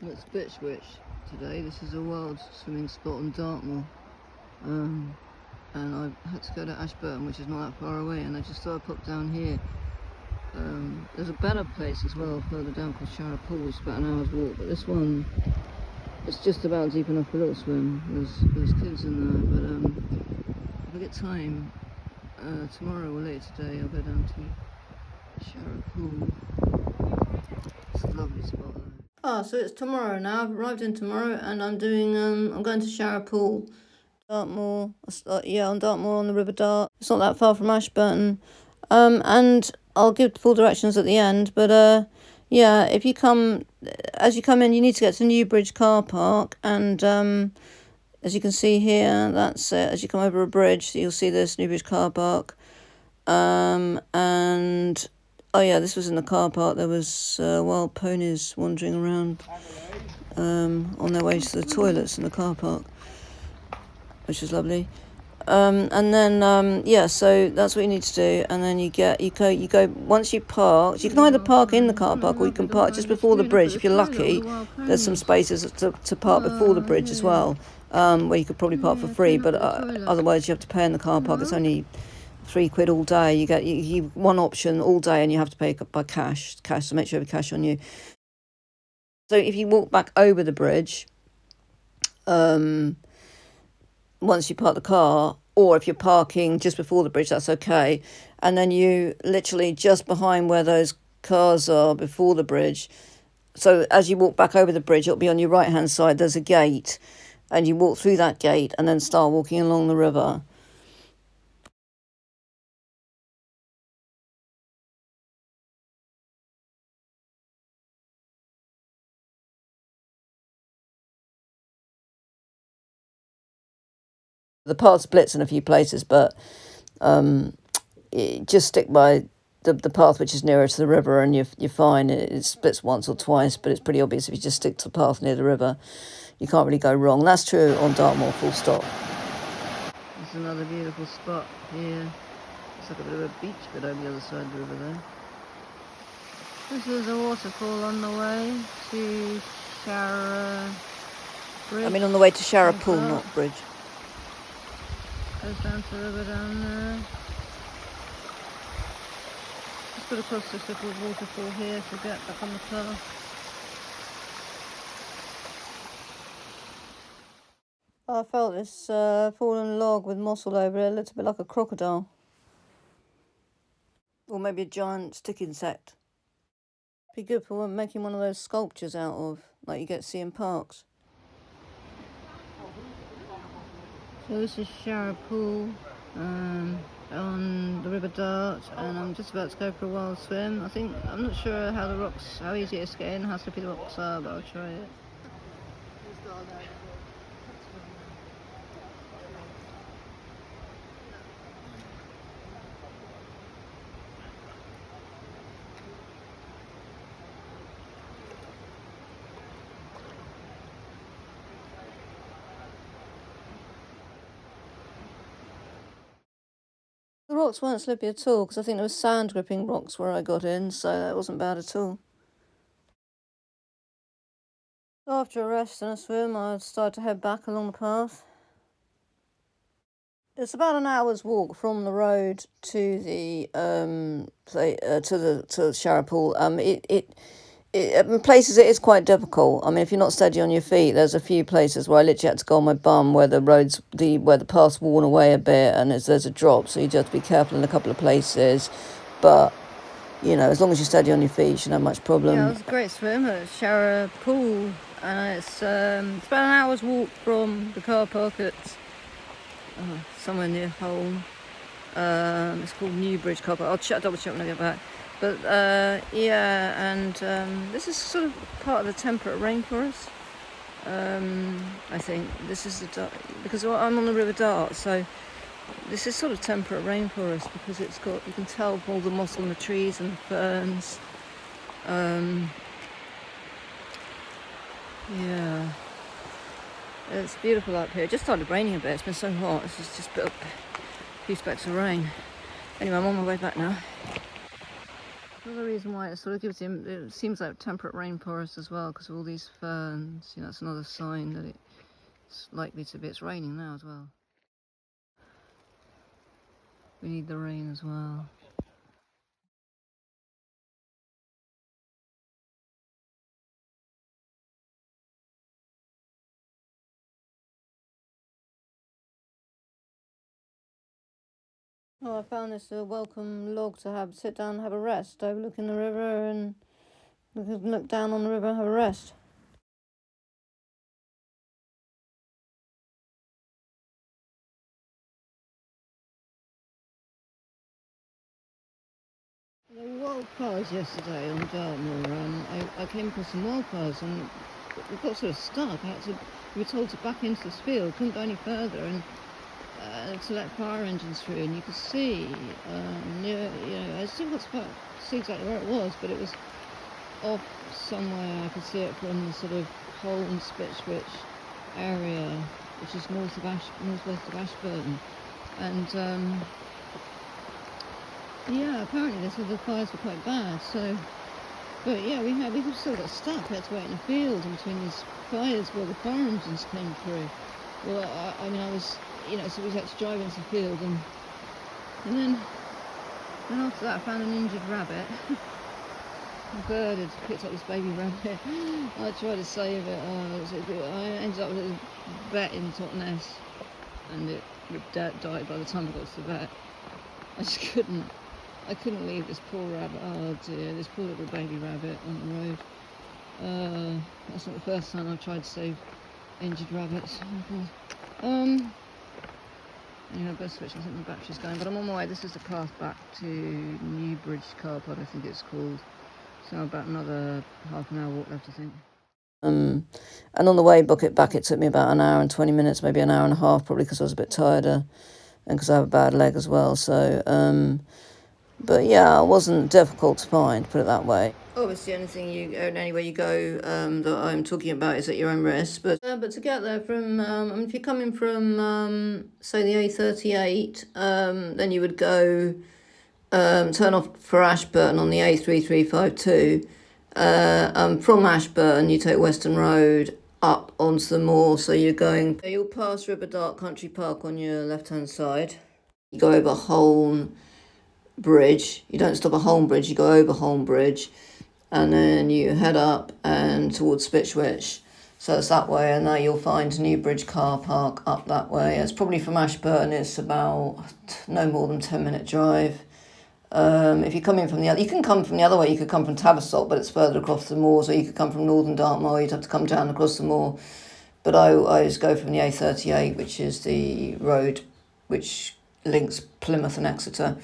At Spitchwick today. This is a wild swimming spot on Dartmoor, and I had to go to Ashburton, which is not that far away, and I just thought I'd pop down here. There's a better place as well further down called Sharrah Pool, which is about an hour's walk, but this one is just about deep enough for a little swim. There's kids in there, but if I get time tomorrow or later today, I'll go down to Sharrah Pool. It's a lovely spot though. Oh, so it's tomorrow now. I've arrived in tomorrow, and I'm going to Sharrah Pool, Dartmoor. On Dartmoor on the River Dart. It's not that far from Ashburton. And I'll give full directions at the end. But if you come, as you come in, you need to get to Newbridge car park, and as you can see here, that's it. As you come over a bridge, you'll see this Newbridge car park. This was in the car park. There was wild ponies wandering around on their way to the toilets in the car park, which is lovely. So that's what you need to do. And then you go. Once you park, you can either park in the car park or you can park just before the bridge. If you're lucky, there's some spaces to park before the bridge as well, where you could probably park for free. But otherwise, you have to pay in the car park. It's only £3 all day. You get you one option all day, and you have to pay by cash. So make sure you have cash on you. So if you walk back over the bridge, once you park the car, or if you're parking just before the bridge, that's okay. And then you literally just behind where those cars are before the bridge. So as you walk back over the bridge, it'll be on your right hand side. There's a gate, and you walk through that gate, and then start walking along the river. The path splits in a few places, but just stick by the path which is nearer to the river, and you're fine. It splits once or twice, but it's pretty obvious if you just stick to the path near the river. You can't really go wrong. That's true on Dartmoor, full stop. This is another beautiful spot here. It's like a bit of a beach bit over the other side of the river there. This is a waterfall on the way to Sharrah Bridge. On the way to Sharrah Pool, not bridge. Goes down to the river down there. Just got across this little waterfall here to get back on the path. I felt this fallen log with moss all over it. It looked a bit like a crocodile. Or maybe a giant stick insect. Be good for making one of those sculptures out of, like you get to see in parks. So this is Sharrah Pool on the River Dart, and I'm just about to go for a wild swim. I'm not sure how easy it is to get in, how slippery the rocks are, but I'll try it. The rocks weren't slippy at all, because I think there was sand gripping rocks where I got in, so that wasn't bad at all. After a rest and a swim, I started to head back along the path. It's about an hour's walk from the road to the Sharrah Pool. In places it is quite difficult. If you're not steady on your feet, there's a few places where I literally had to go on my bum, where the path's worn away a bit, and there's a drop, so you just have to be careful in a couple of places. But as long as you're steady on your feet, you shouldn't have much problem. Yeah, it was a great swim at Sharrah Pool, and it's about an hour's walk from the car park at somewhere near Holme. It's called Newbridge car park. I'll double check when I get back. But this is sort of part of the temperate rainforest. I think this is because I'm on the River Dart, so this is sort of temperate rainforest because you can tell all the moss on the trees and the ferns. It's beautiful up here. It just started raining a bit. It's been so hot. This is just put up a few specks of rain. Anyway, I'm on my way back now. The reason why it sort of gives him, it seems like temperate rainforest as well, because of all these ferns. You know, that's another sign that it's likely to be. It's raining now as well. We need the rain as well. Oh, I found this a welcome log to sit down and have a rest, overlooking the river, and look down on the river and have a rest. There were wildflowers yesterday on Dartmoor. I came across some wildflowers and we got sort of stuck. We were told to back into this field, couldn't go any further, and to let fire engines through. And you could see, I still got to see exactly where it was, but it was off somewhere. I could see it from the sort of Holland Spitchwick area, which is northwest of Ashburton, and yeah, apparently the fires were quite bad. So, but yeah, we still got stuck. We had to wait in the field in between these fires while the fire engines came through. Well, I was, so we had to drive into the field, and then after that I found an injured rabbit. A bird had picked up this baby rabbit. I tried to save it. I ended up with a vet in Totnes, and it died by the time I got to the vet. I couldn't leave this poor rabbit. Oh dear, this poor little baby rabbit on the road. That's not the first time I've tried to save injured rabbits. Anyway, best switch. I think the battery's going, but I'm on my way. This is the path back to Newbridge car park, I think it's called. So about another half an hour walk left, I think. And on the way back, it took me about an hour and 20 minutes, maybe an hour and a half, probably because I was a bit tired and because I have a bad leg as well. So, but yeah, it wasn't difficult to find, put it that way. Obviously, anywhere you go that I'm talking about is at your own risk. But to get there from, if you're coming from, say, the A38, then you would go turn off for Ashburton on the A3352. From Ashburton, you take Western Road up onto the moor. So you'll pass River Dart Country Park on your left-hand side. You go over Holme Bridge. You don't stop at Holme Bridge, you go over Holme Bridge. And then you head up and towards Spitchwick. So it's that way, and now you'll find Newbridge car park up that way. It's probably from Ashburton, it's about no more than 10-minute drive. If you're coming from you can come from the other way. You could come from Tavistock, but it's further across the moor. So you could come from Northern Dartmoor. You'd have to come down across the moor. But I always go from the A38, which is the road which links Plymouth and Exeter.